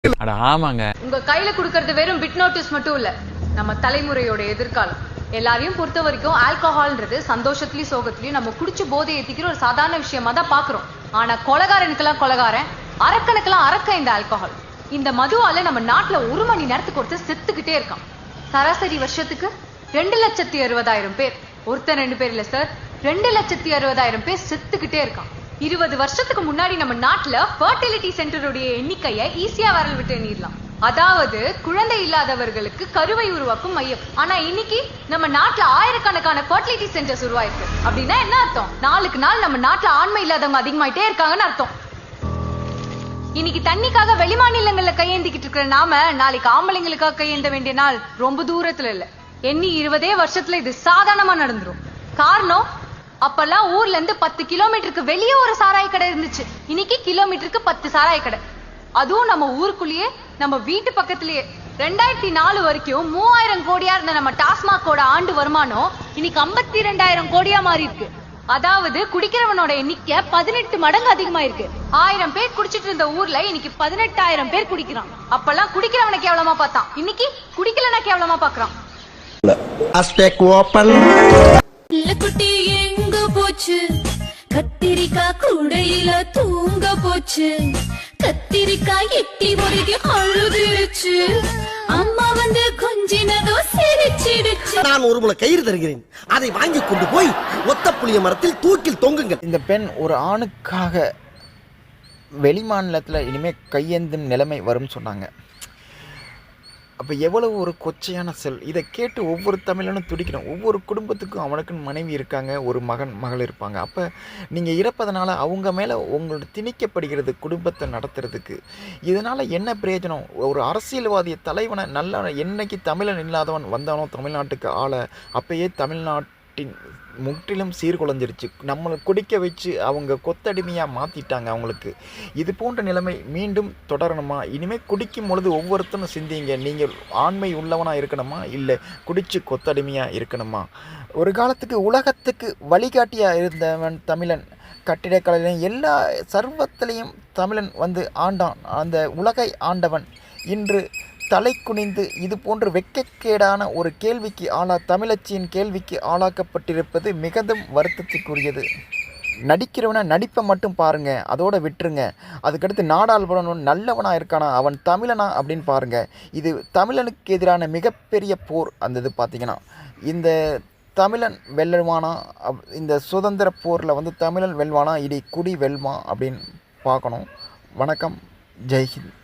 அட ஆமாங்க. உங்க கையில குடுக்கறது வெறும் பிட் நோட்டீஸ் மட்டும் இல்ல, நம்ம தலைமுறையோட எதிர்காலம். எல்லாரையும் பொறுத்த வரைக்கும் ஆல்கஹால்ன்றது சந்தோஷத்துலயும் சோகத்துலயும் நம்ம குடிச்சு போதை ஏத்திக்கிற ஒரு சாதாரண விஷயமா தான் பாக்குறோம். ஆனா கொலகாரனுக்கெல்லாம் கொலகாரன், அரக்கனுக்கெல்லாம் அரக்க இந்த ஆல்கஹால். இந்த மதுவால நம்ம நாட்டுல 1 மணி நேரத்துக்கு ஒருத்தர் செத்துக்கிட்டே இருக்கான். சராசரி வருஷத்துக்கு 2,60,000 பேர். ஒருத்தர் 2 பேர் இல்ல சார், 2,60,000 பேர் செத்துக்கிட்டே இருக்கான். 20 வருஷத்துக்கு முன்னாடி நம்ம நாட்டுல ஃபர்டிலிட்டி சென்டருடைய எண்ணிக்கையை ஈஸியா வரல் விட்டு எண்ணிடலாம். அதாவது குழந்தை இல்லாதவர்களுக்கு கருவை உருவாக்கும் மையம். ஆனா இன்னைக்கு நம்ம நாட்டுல ஆயிரக்கணக்கான ஃபர்டிலிட்டி சென்டர்ஸ் உருவாயிருக்கு. அப்படின்னா என்ன அர்த்தம்? நாளுக்கு நாள் நம்ம நாட்டுல ஆண்மை இல்லாதவங்க அதிகமாயிட்டே இருக்காங்கன்னு அர்த்தம். இன்னைக்கு தண்ணிக்காக வெளிமாநிலங்கள்ல கையேந்திக்கிட்டு இருக்கிற நாம நாளைக்கு ஆம்பளைங்களுக்காக கையேந்த வேண்டிய நாள் ரொம்ப தூரத்துல இல்ல. எண்ணி 20 வருஷத்துல இது சாதாரணமா நடந்துரும். காரணம், அப்பெல்லாம் ஊர்ல இருந்து 10 கிலோமீட்டருக்கு வெளியே ஒரு சாராய கடை இருந்துச்சு. இன்னைக்கு கிலோமீட்டருக்கு 10 சாராய கடை. அதுவும் நம்ம ஊருக்குள்ளேயே, நம்ம வீட்டு பக்கத்திலேயே. 2004 வரைக்கும் 3000 கோடியா இருந்த நம்ம டாஸ்மாகோட ஆண்டு வருமானம் இன்னைக்கு 52,000 கோடியா மாறி இருக்கு. அதாவது குடிக்கிறவனோட எண்ணிக்கை 18 மடங்கு அதிகமா இருக்கு. 1000 பேர் குடிச்சிட்டு இருந்த ஊர்ல இன்னைக்கு 18,000 பேர் குடிக்கிறான். அப்பெல்லாம் குடிக்கிறவனை கேவலமா பார்த்தான், இன்னைக்கு குடிக்கலனா கேவலமா பாக்குறான். குட்டி எங்க போச்சு? கத்திரிக்காய் கூடையில தூங்க போச்சு. கத்திரிக்காய் எட்டி முருகி அழுதுருச்சு. அம்மா வந்து கொஞ்சினதோ சிரிச்சிடுச்சு. நான் ஒரு முளை கயிறு தருகிறேன், அதை வாங்கி கொண்டு போய் ஒத்த புளிய மரத்தில் தூக்கில் தொங்குங்கள். இந்த பெண் ஒரு ஆணுக்காக வெளிமாநிலத்தில் இனிமேல் கையேந்தும் நிலைமை வரும்னு சொன்னாங்க. அப்போ எவ்வளவு ஒரு கொச்சையான செல். இதை கேட்டு ஒவ்வொரு தமிழனும் துடிக்கணும். ஒவ்வொரு குடும்பத்துக்கும் அவனுக்குன்னு மனைவி இருக்காங்க, ஒரு மகன் மகள் இருப்பாங்க. அப்போ நீங்கள் இறப்பதனால அவங்க மேலே உங்களோட திணிக்கப்படுகிறது குடும்பத்தை நடத்துறதுக்கு. இதனால் என்ன பிரயோஜனம்? ஒரு அரசியல்வாதிய தலைவனை நல்ல என்னைக்கு தமிழன் இல்லாதவன் வந்தானோ தமிழ்நாட்டுக்கு ஆளை, அப்பயே தமிழ்நாட்டின் முற்றிலும் சீர்குலைஞ்சிருச்சு. நம்மளை குடிக்க வச்சு அவங்க கொத்தடிமையாக மாற்றிட்டாங்க அவங்களுக்கு. இது போன்ற நிலைமை மீண்டும் தொடரணுமா? இனிமேல் குடிக்கும் பொழுது ஒவ்வொருத்தரும் சிந்திங்க, நீங்கள் ஆண்மை உள்ளவனாக இருக்கணுமா இல்லை குடிச்சு கொத்தடிமையாக இருக்கணுமா? ஒரு காலத்துக்கு உலகத்துக்கு வழிகாட்டியாக இருந்தவன் தமிழன். கட்டிடக்கலையிலையும் எல்லா சர்வத்திலையும் தமிழன் வந்து ஆண்டான். அந்த உலகை ஆண்டவன் இன்று தலை குனிந்து இது போன்று வெட்கக்கேடான ஒரு கேள்விக்கு தமிழச்சியின் கேள்விக்கு ஆளாக்கப்பட்டிருப்பது மிகவும் வருத்தத்துக்குரியது. நடிக்கிறவனை நடிப்பை மட்டும் பாருங்கள், அதோடு விட்டுருங்க. அதுக்கடுத்து நாடாளுமன்றம் நல்லவனாக இருக்கானா, அவன் தமிழனா அப்படின்னு பாருங்கள். இது தமிழனுக்கு எதிரான மிகப்பெரிய போர். அந்த இது பார்த்திங்கன்னா இந்த தமிழன் வெல்வானா, இந்த சுதந்திர போரில் வந்து தமிழன் வெல்வானா, இடி குடி வெல்மா அப்படின்னு பார்க்கணும். வணக்கம், ஜெய்ஹிந்த்.